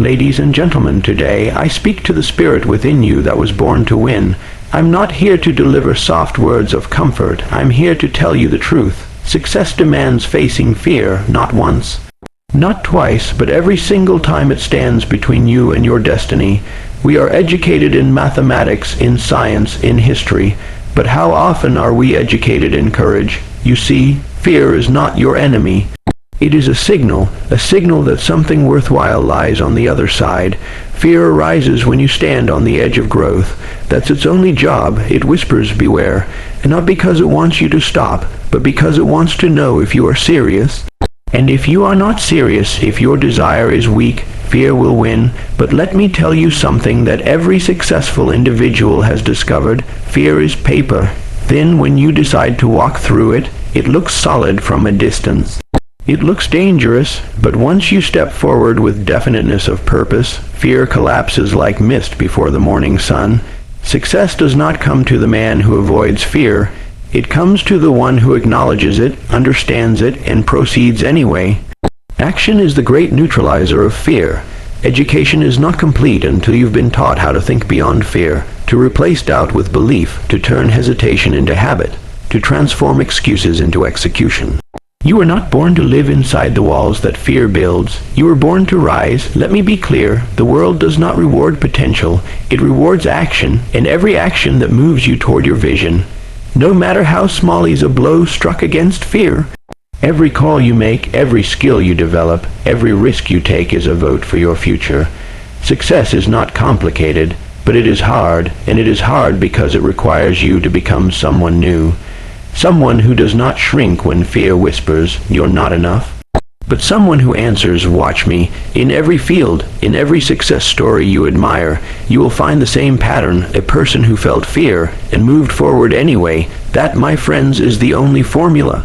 Ladies and gentlemen, today I speak to the spirit within you that was born to win. I'm not here to deliver soft words of comfort. I'm here to tell you the truth. Success demands facing fear, not once, not twice, but every single time it stands between you and your destiny. We are educated in mathematics, in science, in history, but how often are we educated in courage? You see, fear is not your enemy. It is a signal that something worthwhile lies on the other side. Fear arises when you stand on the edge of growth. That's its only job. It whispers, beware, and not because it wants you to stop, but because it wants to know if you are serious. And if you are not serious, if your desire is weak, fear will win. But let me tell you something that every successful individual has discovered. Fear is paper. Then when you decide to walk through it, it looks solid from a distance. It looks dangerous, but once you step forward with definiteness of purpose, fear collapses like mist before the morning sun. Success does not come to the man who avoids fear. It comes to the one who acknowledges it, understands it, and proceeds anyway. Action is the great neutralizer of fear. Education is not complete until you've been taught how to think beyond fear, to replace doubt with belief, to turn hesitation into habit, to transform excuses into execution. You were not born to live inside the walls that fear builds. You were born to rise. Let me be clear, the world does not reward potential. It rewards action, and every action that moves you toward your vision. No matter how small is a blow struck against fear. Every call you make, every skill you develop, every risk you take is a vote for your future. Success is not complicated, but it is hard, and it is hard because it requires you to become someone new. Someone who does not shrink when fear whispers, "You're not enough." But someone who answers, "Watch me." In every field, in every success story you admire, you will find the same pattern, a person who felt fear and moved forward anyway. That, my friends, is the only formula.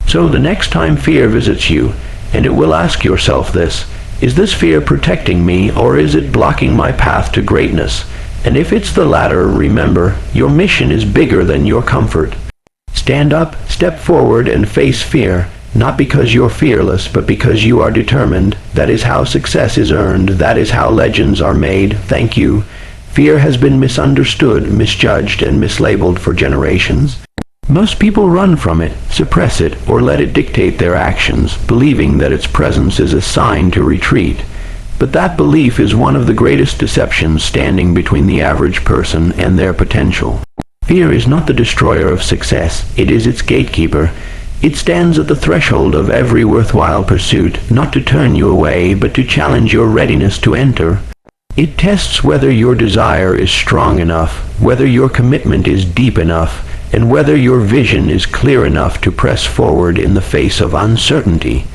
So the next time fear visits you, and it will ask yourself this, is this fear protecting me, or is it blocking my path to greatness? And if it's the latter, remember, your mission is bigger than your comfort. Stand up, step forward, and face fear, not because you're fearless, but because you are determined. That is how success is earned. That is how legends are made. Thank you. Fear has been misunderstood, misjudged, and mislabeled for generations. Most people run from it, suppress it, or let it dictate their actions, believing that its presence is a sign to retreat. But that belief is one of the greatest deceptions standing between the average person and their potential. Fear is not the destroyer of success. It is its gatekeeper. It stands at the threshold of every worthwhile pursuit, not to turn you away, but to challenge your readiness to enter. It tests whether your desire is strong enough, whether your commitment is deep enough, and whether your vision is clear enough to press forward in the face of uncertainty.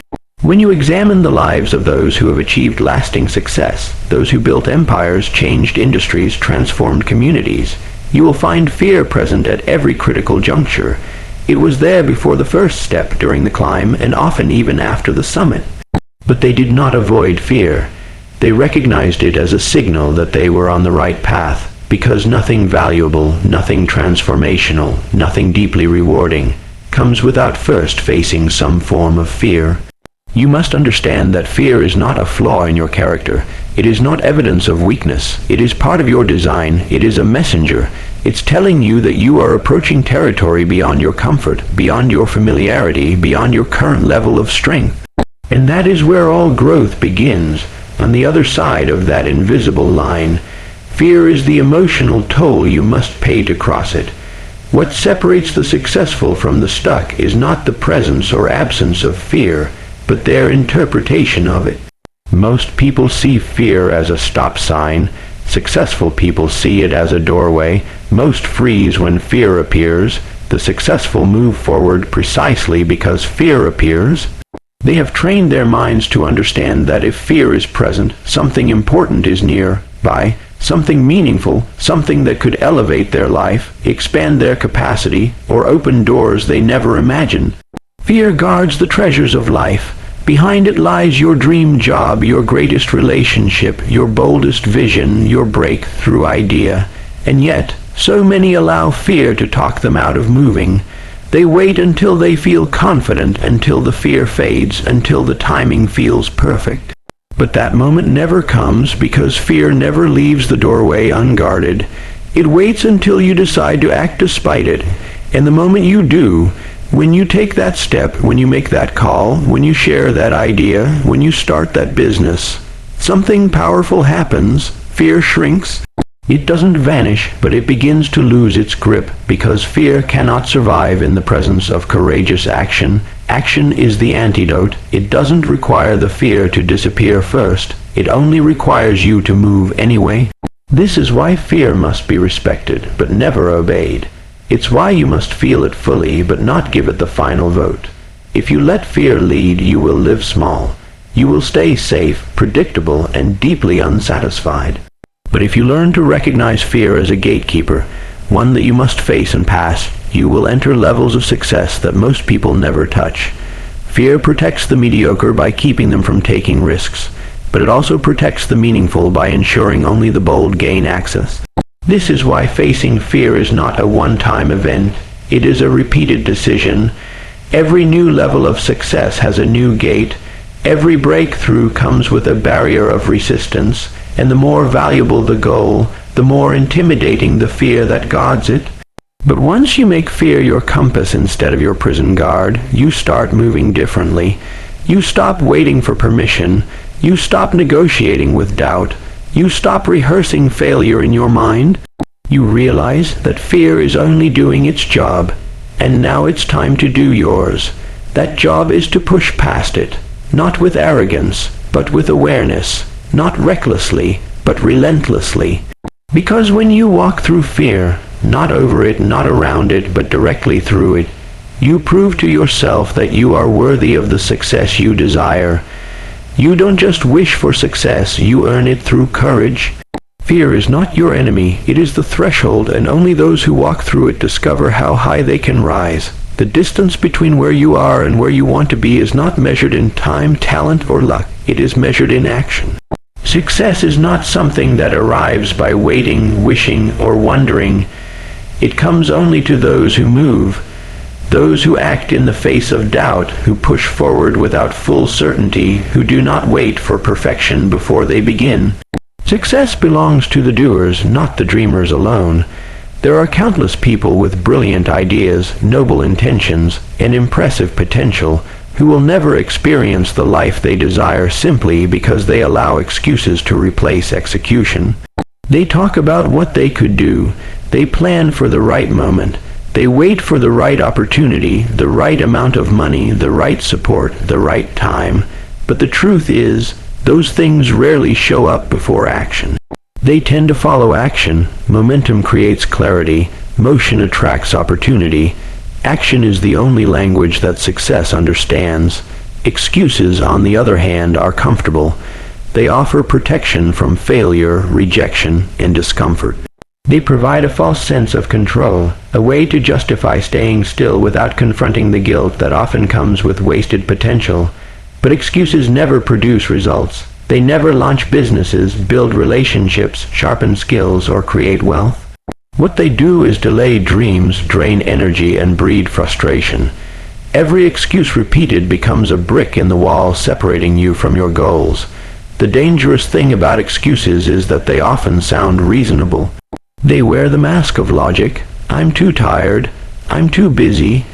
When you examine the lives of those who have achieved lasting success, those who built empires, changed industries, transformed communities, you will find fear present at every critical juncture. It was there before the first step during the climb, and often even after the summit. But they did not avoid fear. They recognized it as a signal that they were on the right path, because nothing valuable, nothing transformational, nothing deeply rewarding comes without first facing some form of fear. You must understand that fear is not a flaw in your character. It is not evidence of weakness. It is part of your design. It is a messenger. It's telling you that you are approaching territory beyond your comfort, beyond your familiarity, beyond your current level of strength. And that is where all growth begins, on the other side of that invisible line. Fear is the emotional toll you must pay to cross it. What separates the successful from the stuck is not the presence or absence of fear, but their interpretation of it. Most people see fear as a stop sign. Successful people see it as a doorway. Most freeze when fear appears. The successful move forward precisely because fear appears. They have trained their minds to understand that if fear is present, something important is nearby, something meaningful, something that could elevate their life, expand their capacity, or open doors they never imagined. Fear guards the treasures of life. Behind it lies your dream job, your greatest relationship, your boldest vision, your breakthrough idea. And yet, so many allow fear to talk them out of moving. They wait until they feel confident, until the fear fades, until the timing feels perfect. But that moment never comes because fear never leaves the doorway unguarded. It waits until you decide to act despite it. And the moment you do, when you take that step, when you make that call, when you share that idea, when you start that business, something powerful happens. Fear shrinks. It doesn't vanish, but it begins to lose its grip because fear cannot survive in the presence of courageous action. Action is the antidote. It doesn't require the fear to disappear first. It only requires you to move anyway. This is why fear must be respected, but never obeyed. It's why you must feel it fully, but not give it the final vote. If you let fear lead, you will live small. You will stay safe, predictable, and deeply unsatisfied. But if you learn to recognize fear as a gatekeeper, one that you must face and pass, you will enter levels of success that most people never touch. Fear protects the mediocre by keeping them from taking risks, but it also protects the meaningful by ensuring only the bold gain access. This is why facing fear is not a one-time event. It is a repeated decision. Every new level of success has a new gate. Every breakthrough comes with a barrier of resistance, and the more valuable the goal, the more intimidating the fear that guards it. But once you make fear your compass instead of your prison guard, you start moving differently. You stop waiting for permission. You stop negotiating with doubt. You stop rehearsing failure in your mind. You realize that fear is only doing its job, and now it's time to do yours. That job is to push past it, not with arrogance, but with awareness, not recklessly, but relentlessly. Because when you walk through fear, not over it, not around it, but directly through it, you prove to yourself that you are worthy of the success you desire. You don't just wish for success, you earn it through courage. Fear is not your enemy, it is the threshold, and only those who walk through it discover how high they can rise. The distance between where you are and where you want to be is not measured in time, talent, or luck. It is measured in action. Success is not something that arrives by waiting, wishing, or wondering. It comes only to those who move, those who act in the face of doubt, who push forward without full certainty, who do not wait for perfection before they begin. Success belongs to the doers, not the dreamers alone. There are countless people with brilliant ideas, noble intentions, and impressive potential who will never experience the life they desire simply because they allow excuses to replace execution. They talk about what they could do. They plan for the right moment. They wait for the right opportunity, the right amount of money, the right support, the right time. But the truth is, those things rarely show up before action. They tend to follow action. Momentum creates clarity. Motion attracts opportunity. Action is the only language that success understands. Excuses, on the other hand, are comfortable. They offer protection from failure, rejection, and discomfort. They provide a false sense of control, a way to justify staying still without confronting the guilt that often comes with wasted potential. But excuses never produce results. They never launch businesses, build relationships, sharpen skills, or create wealth. What they do is delay dreams, drain energy, and breed frustration. Every excuse repeated becomes a brick in the wall separating you from your goals. The dangerous thing about excuses is that they often sound reasonable. They wear the mask of logic. I'm too tired. I'm too busy.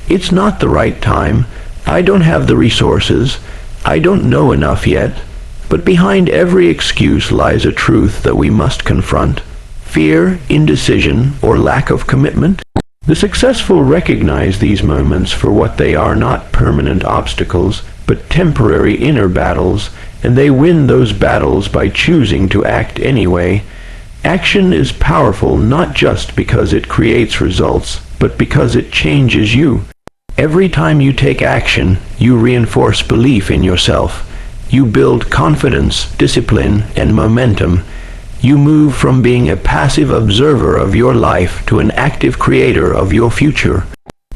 It's not the right time. I don't have the resources. I don't know enough yet. But behind every excuse lies a truth that we must confront. Fear, indecision, or lack of commitment. The successful recognize these moments for what they are, not permanent obstacles, but temporary inner battles, and they win those battles by choosing to act anyway. Action is powerful not just because it creates results, but because it changes you. Every time you take action, you reinforce belief in yourself. You build confidence, discipline, and momentum. You move from being a passive observer of your life to an active creator of your future.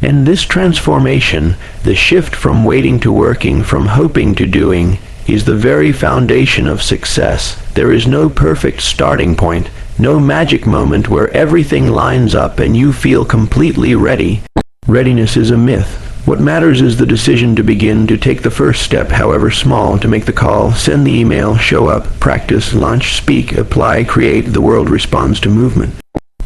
And this transformation, the shift from waiting to working, from hoping to doing, is the very foundation of success. There is no perfect starting point, no magic moment where everything lines up and you feel completely ready. Readiness is a myth. What matters is the decision to begin, to take the first step, however small, to make the call, send the email, show up, practice, launch, speak, apply, create. The world responds to movement.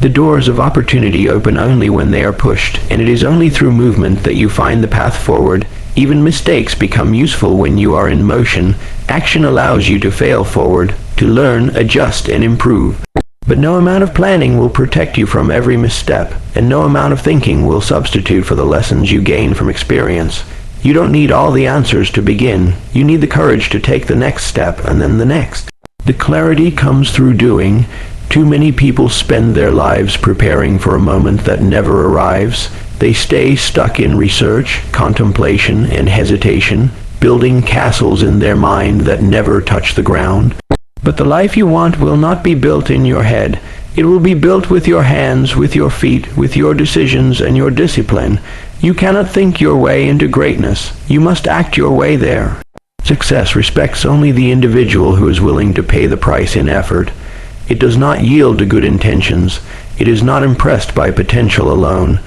The doors of opportunity open only when they are pushed, and it is only through movement that you find the path forward. Even mistakes become useful when you are in motion. Action allows you to fail forward, to learn, adjust, and improve. But no amount of planning will protect you from every misstep, and no amount of thinking will substitute for the lessons you gain from experience. You don't need all the answers to begin. You need the courage to take the next step, and then the next. The clarity comes through doing. Too many people spend their lives preparing for a moment that never arrives. They stay stuck in research, contemplation, and hesitation, building castles in their mind that never touch the ground. But the life you want will not be built in your head. It will be built with your hands, with your feet, with your decisions and your discipline. You cannot think your way into greatness. You must act your way there. Success respects only the individual who is willing to pay the price in effort. It does not yield to good intentions. It is not impressed by potential alone.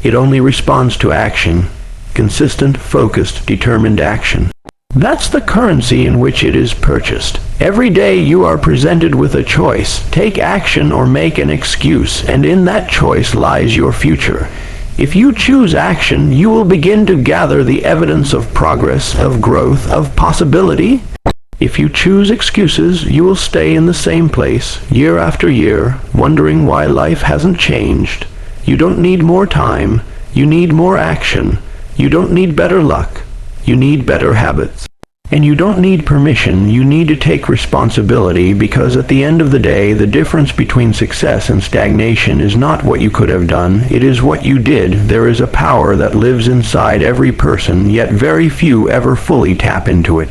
It only responds to action. Consistent, focused, determined action. That's the currency in which it is purchased. Every day you are presented with a choice. Take action or make an excuse, and in that choice lies your future. If you choose action, you will begin to gather the evidence of progress, of growth, of possibility. If you choose excuses, you will stay in the same place, year after year, wondering why life hasn't changed. You don't need more time. You need more action. You don't need better luck. You need better habits. And you don't need permission. You need to take responsibility, because at the end of the day, the difference between success and stagnation is not what you could have done. It is what you did. There is a power that lives inside every person, yet very few ever fully tap into it.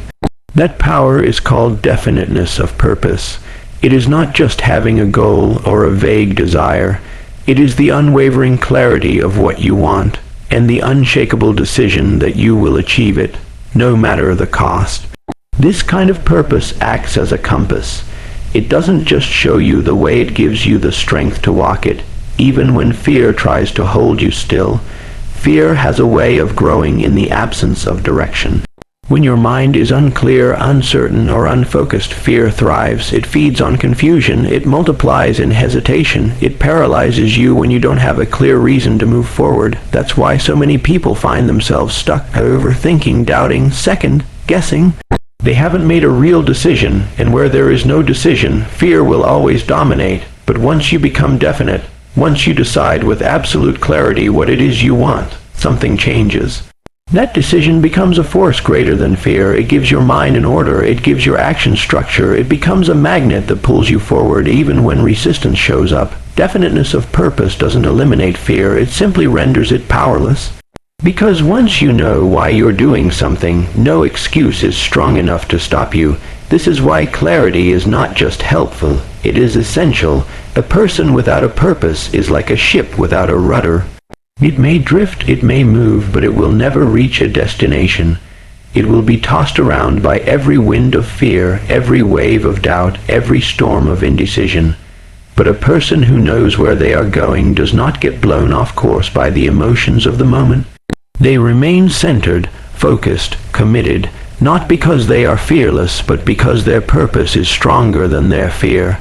That power is called definiteness of purpose. It is not just having a goal or a vague desire. It is the unwavering clarity of what you want, and the unshakable decision that you will achieve it, no matter the cost. This kind of purpose acts as a compass. It doesn't just show you the way, it gives you the strength to walk it, even when fear tries to hold you still. Fear has a way of growing in the absence of direction. When your mind is unclear, uncertain, or unfocused, fear thrives. It feeds on confusion. It multiplies in hesitation. It paralyzes you when you don't have a clear reason to move forward. That's why so many people find themselves stuck, overthinking, doubting, second-guessing. They haven't made a real decision, and where there is no decision, fear will always dominate. But once you become definite, once you decide with absolute clarity what it is you want, something changes. That decision becomes a force greater than fear. It gives your mind an order. It gives your action structure. It becomes a magnet that pulls you forward even when resistance shows up. Definiteness of purpose doesn't eliminate fear. It simply renders it powerless. Because once you know why you're doing something, no excuse is strong enough to stop you. This is why clarity is not just helpful. It is essential. A person without a purpose is like a ship without a rudder. It may drift, it may move, but it will never reach a destination. It will be tossed around by every wind of fear, every wave of doubt, every storm of indecision. But a person who knows where they are going does not get blown off course by the emotions of the moment. They remain centered, focused, committed, not because they are fearless, but because their purpose is stronger than their fear.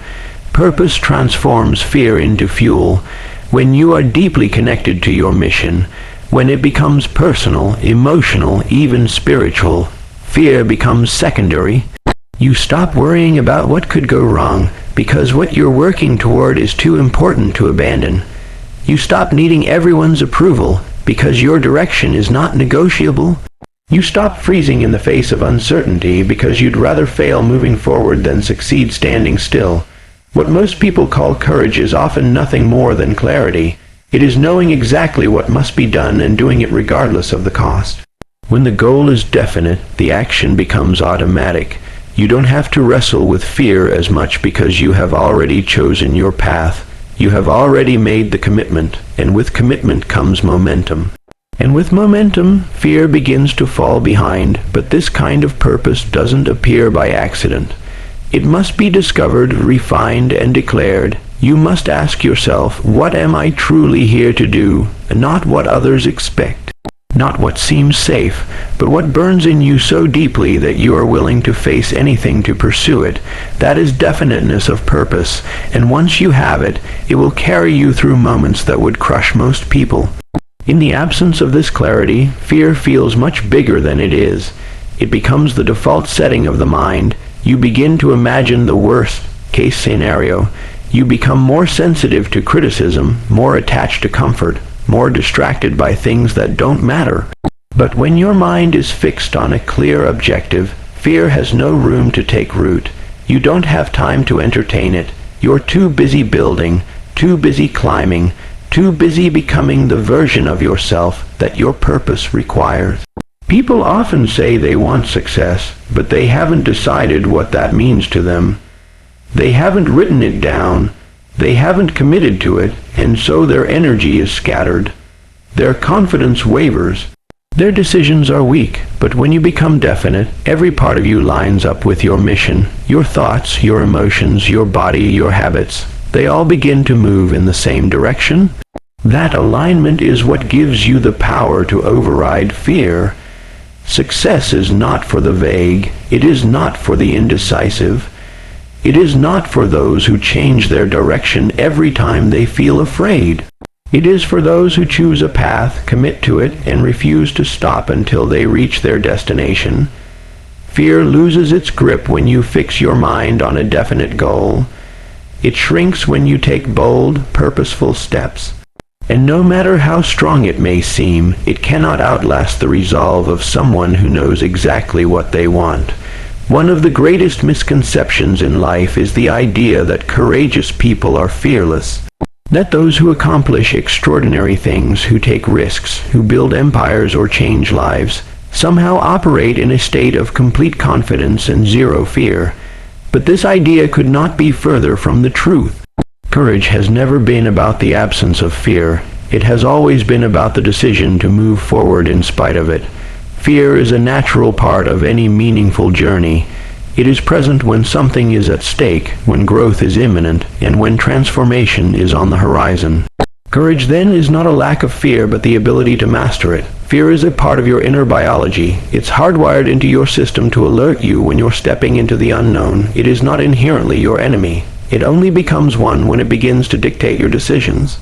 Purpose transforms fear into fuel. When you are deeply connected to your mission, when it becomes personal, emotional, even spiritual, fear becomes secondary. You stop worrying about what could go wrong, because what you're working toward is too important to abandon. You stop needing everyone's approval, because your direction is not negotiable. You stop freezing in the face of uncertainty, because you'd rather fail moving forward than succeed standing still. What most people call courage is often nothing more than clarity. It is knowing exactly what must be done and doing it regardless of the cost. When the goal is definite, the action becomes automatic. You don't have to wrestle with fear as much because you have already chosen your path. You have already made the commitment, and with commitment comes momentum. And with momentum, fear begins to fall behind, but this kind of purpose doesn't appear by accident. It must be discovered, refined, and declared. You must ask yourself, what am I truly here to do, and not what others expect? Not what seems safe, but what burns in you so deeply that you are willing to face anything to pursue it. That is definiteness of purpose, and once you have it, it will carry you through moments that would crush most people. In the absence of this clarity, fear feels much bigger than it is. It becomes the default setting of the mind. You begin to imagine the worst-case scenario. You become more sensitive to criticism, more attached to comfort, more distracted by things that don't matter. But when your mind is fixed on a clear objective, fear has no room to take root. You don't have time to entertain it. You're too busy building, too busy climbing, too busy becoming the version of yourself that your purpose requires. People often say they want success, but they haven't decided what that means to them. They haven't written it down. They haven't committed to it, and so their energy is scattered. Their confidence wavers. Their decisions are weak, but when you become definite, every part of you lines up with your mission. Your thoughts, your emotions, your body, your habits, they all begin to move in the same direction. That alignment is what gives you the power to override fear. Success is not for the vague. It is not for the indecisive. It is not for those who change their direction every time they feel afraid. It is for those who choose a path, commit to it, and refuse to stop until they reach their destination. Fear loses its grip when you fix your mind on a definite goal. It shrinks when you take bold, purposeful steps. And no matter how strong it may seem, it cannot outlast the resolve of someone who knows exactly what they want. One of the greatest misconceptions in life is the idea that courageous people are fearless. That those who accomplish extraordinary things, who take risks, who build empires or change lives, somehow operate in a state of complete confidence and zero fear. But this idea could not be further from the truth. Courage has never been about the absence of fear. It has always been about the decision to move forward in spite of it. Fear is a natural part of any meaningful journey. It is present when something is at stake, when growth is imminent, and when transformation is on the horizon. Courage then is not a lack of fear, but the ability to master it. Fear is a part of your inner biology. It's hardwired into your system to alert you when you're stepping into the unknown. It is not inherently your enemy. It only becomes one when it begins to dictate your decisions.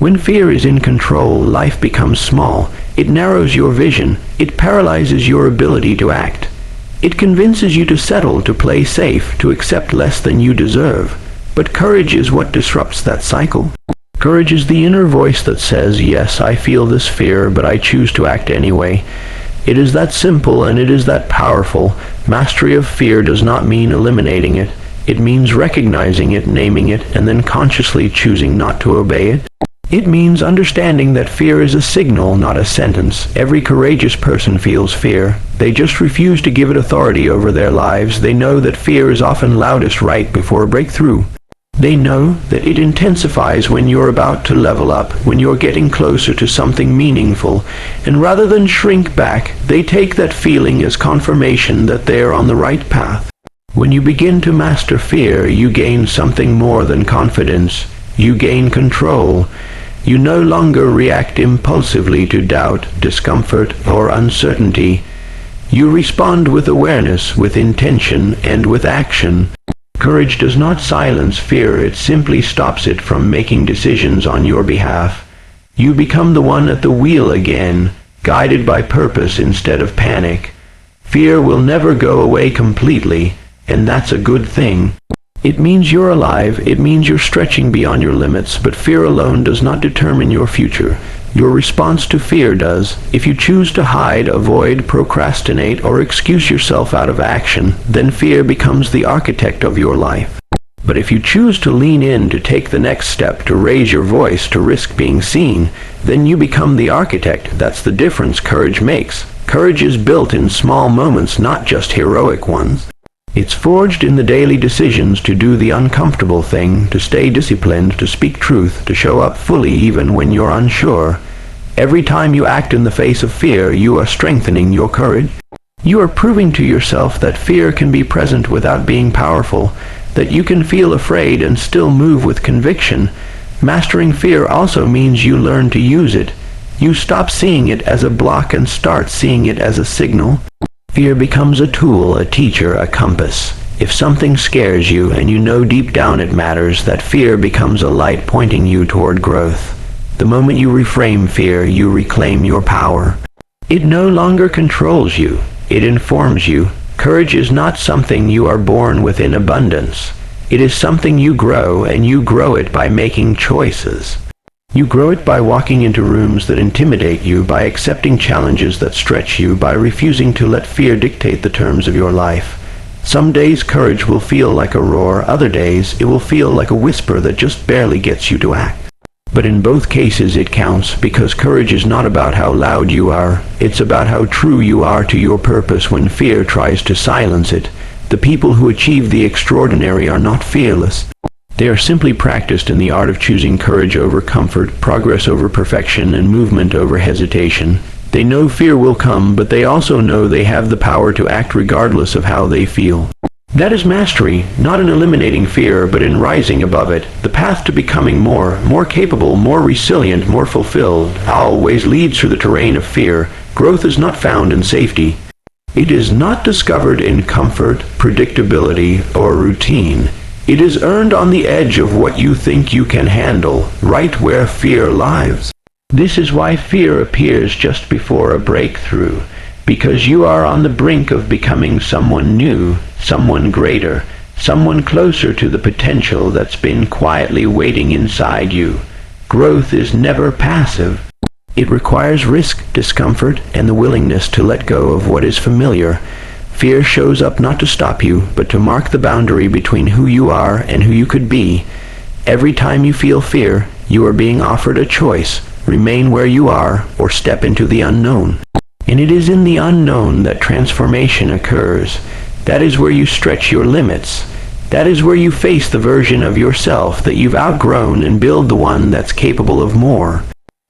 When fear is in control, life becomes small. It narrows your vision. It paralyzes your ability to act. It convinces you to settle, to play safe, to accept less than you deserve. But courage is what disrupts that cycle. Courage is the inner voice that says, yes, I feel this fear, but I choose to act anyway. It is that simple and it is that powerful. Mastery of fear does not mean eliminating it. It means recognizing it, naming it, and then consciously choosing not to obey it. It means understanding that fear is a signal, not a sentence. Every courageous person feels fear. They just refuse to give it authority over their lives. They know that fear is often loudest right before a breakthrough. They know that it intensifies when you're about to level up, when you're getting closer to something meaningful, and rather than shrink back, they take that feeling as confirmation that they're on the right path. When you begin to master fear, you gain something more than confidence. You gain control. You no longer react impulsively to doubt, discomfort, or uncertainty. You respond with awareness, with intention, and with action. Courage does not silence fear, it simply stops it from making decisions on your behalf. You become the one at the wheel again, guided by purpose instead of panic. Fear will never go away completely, and that's a good thing. It means you're alive, it means you're stretching beyond your limits, but fear alone does not determine your future. Your response to fear does. If you choose to hide, avoid, procrastinate, or excuse yourself out of action, then fear becomes the architect of your life. But if you choose to lean in, to take the next step, to raise your voice, to risk being seen, then you become the architect. That's the difference courage makes. Courage is built in small moments, not just heroic ones. It's forged in the daily decisions to do the uncomfortable thing, to stay disciplined, to speak truth, to show up fully even when you're unsure. Every time you act in the face of fear, you are strengthening your courage. You are proving to yourself that fear can be present without being powerful, that you can feel afraid and still move with conviction. Mastering fear also means you learn to use it. You stop seeing it as a block and start seeing it as a signal. Fear becomes a tool, a teacher, a compass. If something scares you and you know deep down it matters, that fear becomes a light pointing you toward growth. The moment you reframe fear, you reclaim your power. It no longer controls you. It informs you. Courage is not something you are born with in abundance. It is something you grow, and you grow it by making choices. You grow it by walking into rooms that intimidate you, by accepting challenges that stretch you, by refusing to let fear dictate the terms of your life. Some days courage will feel like a roar, other days it will feel like a whisper that just barely gets you to act. But in both cases it counts, because courage is not about how loud you are, it's about how true you are to your purpose when fear tries to silence it. The people who achieve the extraordinary are not fearless. They are simply practiced in the art of choosing courage over comfort, progress over perfection, and movement over hesitation. They know fear will come, but they also know they have the power to act regardless of how they feel. That is mastery, not in eliminating fear, but in rising above it. The path to becoming more capable, more resilient, more fulfilled, always leads through the terrain of fear. Growth is not found in safety. It is not discovered in comfort, predictability, or routine. It is earned on the edge of what you think you can handle, right where fear lies. This is why fear appears just before a breakthrough, because you are on the brink of becoming someone new, someone greater, someone closer to the potential that's been quietly waiting inside you. Growth is never passive. It requires risk, discomfort, and the willingness to let go of what is familiar. Fear shows up not to stop you, but to mark the boundary between who you are and who you could be. Every time you feel fear, you are being offered a choice: remain where you are or step into the unknown. And it is in the unknown that transformation occurs. That is where you stretch your limits. That is where you face the version of yourself that you've outgrown and build the one that's capable of more.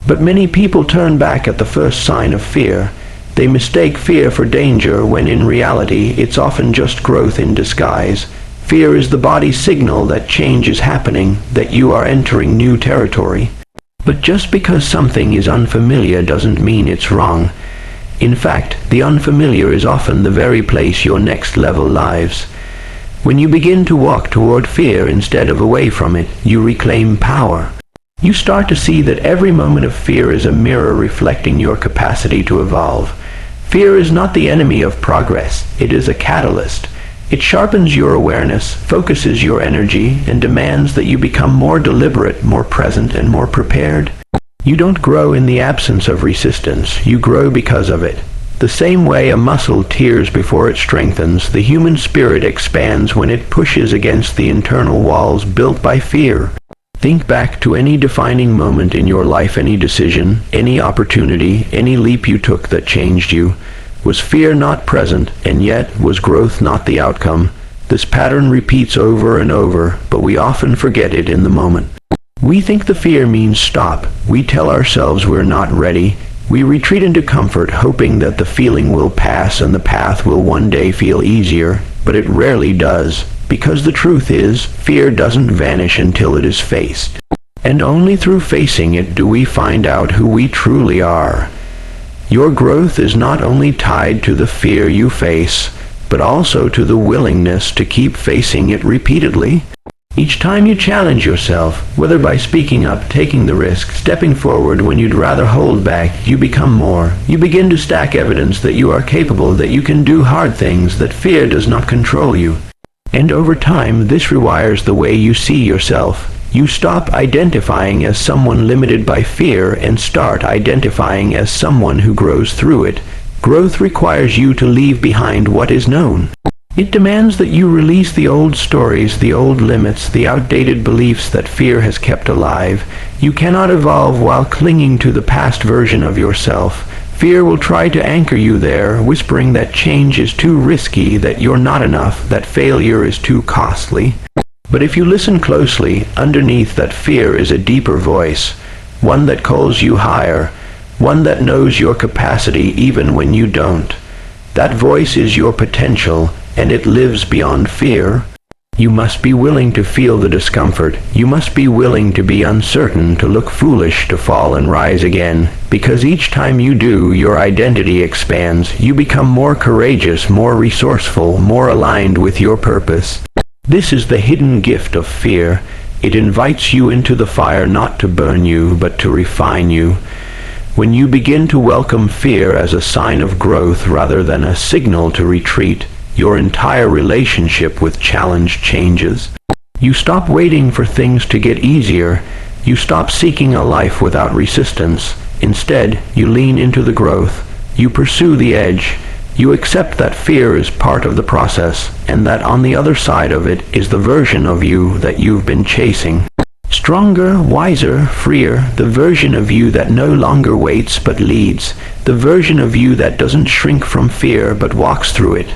But many people turn back at the first sign of fear. They mistake fear for danger when in reality it's often just growth in disguise. Fear is the body's signal that change is happening, that you are entering new territory. But just because something is unfamiliar doesn't mean it's wrong. In fact, the unfamiliar is often the very place your next level lies. When you begin to walk toward fear instead of away from it, you reclaim power. You start to see that every moment of fear is a mirror reflecting your capacity to evolve. Fear is not the enemy of progress. It is a catalyst. It sharpens your awareness, focuses your energy, and demands that you become more deliberate, more present, and more prepared. You don't grow in the absence of resistance. You grow because of it. The same way a muscle tears before it strengthens, the human spirit expands when it pushes against the internal walls built by fear. Think back to any defining moment in your life, any decision, any opportunity, any leap you took that changed you. Was fear not present, and yet was growth not the outcome? This pattern repeats over and over, but we often forget it in the moment. We think the fear means stop. We tell ourselves we're not ready. We retreat into comfort, hoping that the feeling will pass and the path will one day feel easier, but it rarely does. Because the truth is, fear doesn't vanish until it is faced. And only through facing it do we find out who we truly are. Your growth is not only tied to the fear you face, but also to the willingness to keep facing it repeatedly. Each time you challenge yourself, whether by speaking up, taking the risk, stepping forward when you'd rather hold back, you become more. You begin to stack evidence that you are capable, that you can do hard things, that fear does not control you. And over time, this rewires the way you see yourself. You stop identifying as someone limited by fear and start identifying as someone who grows through it. Growth requires you to leave behind what is known. It demands that you release the old stories, the old limits, the outdated beliefs that fear has kept alive. You cannot evolve while clinging to the past version of yourself. Fear will try to anchor you there, whispering that change is too risky, that you're not enough, that failure is too costly. But if you listen closely, underneath that fear is a deeper voice, one that calls you higher, one that knows your capacity even when you don't. That voice is your potential, and it lives beyond fear. You must be willing to feel the discomfort. You must be willing to be uncertain, to look foolish, to fall and rise again. Because each time you do, your identity expands. You become more courageous, more resourceful, more aligned with your purpose. This is the hidden gift of fear. It invites you into the fire not to burn you, but to refine you. When you begin to welcome fear as a sign of growth rather than a signal to retreat, your entire relationship with challenge changes. You stop waiting for things to get easier. You stop seeking a life without resistance. Instead, you lean into the growth. You pursue the edge. You accept that fear is part of the process, and that on the other side of it is the version of you that you've been chasing. Stronger, wiser, freer, the version of you that no longer waits but leads, the version of you that doesn't shrink from fear but walks through it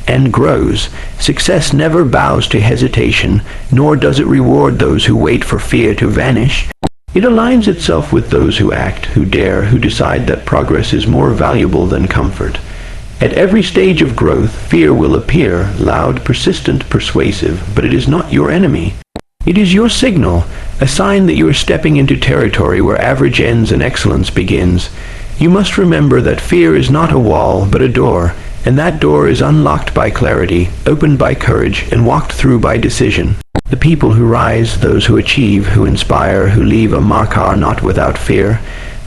and grows. Success never bows to hesitation, nor does it reward those who wait for fear to vanish. It aligns itself with those who act, who dare, who decide that progress is more valuable than comfort. At every stage of growth, fear will appear, loud, persistent, persuasive, but it is not your enemy. It is your signal, a sign that you are stepping into territory where average ends and excellence begins. You must remember that fear is not a wall, but a door, and that door is unlocked by clarity, opened by courage, and walked through by decision. The people who rise, those who achieve, who inspire, who leave a mark are not without fear.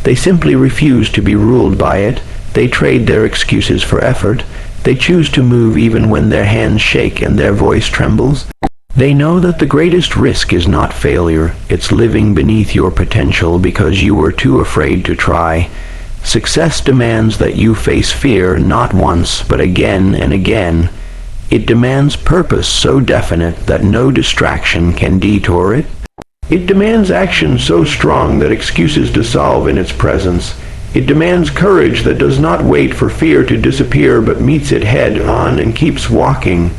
They simply refuse to be ruled by it. They trade their excuses for effort. They choose to move even when their hands shake and their voice trembles. They know that the greatest risk is not failure. It's living beneath your potential because you were too afraid to try. Success demands that you face fear not once, but again and again. It demands purpose so definite that no distraction can detour it. It demands action so strong that excuses dissolve in its presence. It demands courage that does not wait for fear to disappear but meets it head on and keeps walking.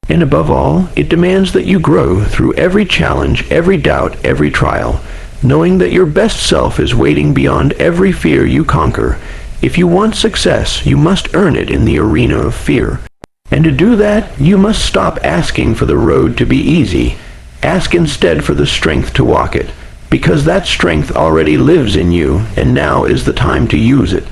And above all, it demands that you grow through every challenge, every doubt, every trial, knowing that your best self is waiting beyond every fear you conquer. If you want success, you must earn it in the arena of fear. And to do that, you must stop asking for the road to be easy. Ask instead for the strength to walk it, because that strength already lives in you, and now is the time to use it.